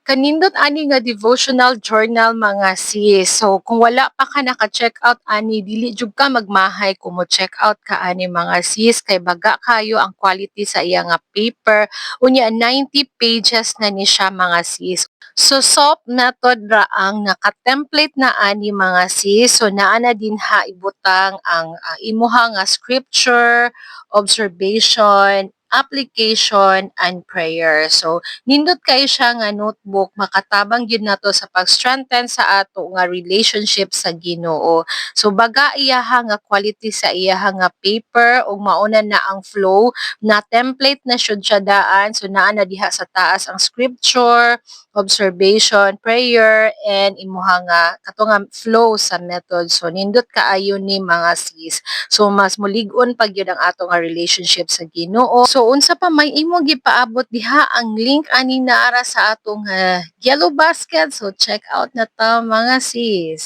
Kanindot ani nga devotional journal mga sis. So kung wala pa ka naka-check out ani dili jud ka magmahay kung mo check out ka ani mga sis kay baga kayo ang quality sa iya nga paper. Unya 90 pages na ni siya mga sis. So soft na to dra ang naka-template na ani mga sis. So naa na din ha ibutang ang imuha nga scripture, observation, application, and prayer. So nindot kay siya nga notebook makatabang gyud nato sa pag-strengthen sa ato nga relationship sa Ginoo. So baga iyaha nga quality sa iyaha nga paper ug mauna na ang flow na template na syud siya daan. So naa na diha sa taas ang scripture, observation, prayer, and imuha nga kato nga flow sa method. So nindot kaayo ni mga sis. So mas mulig-on pag yun ang ato nga relationship sa Ginoo. So unsa pa may imo gipaabot diha ang link ani naara sa atong yellow basket. So check out na ta mga sis.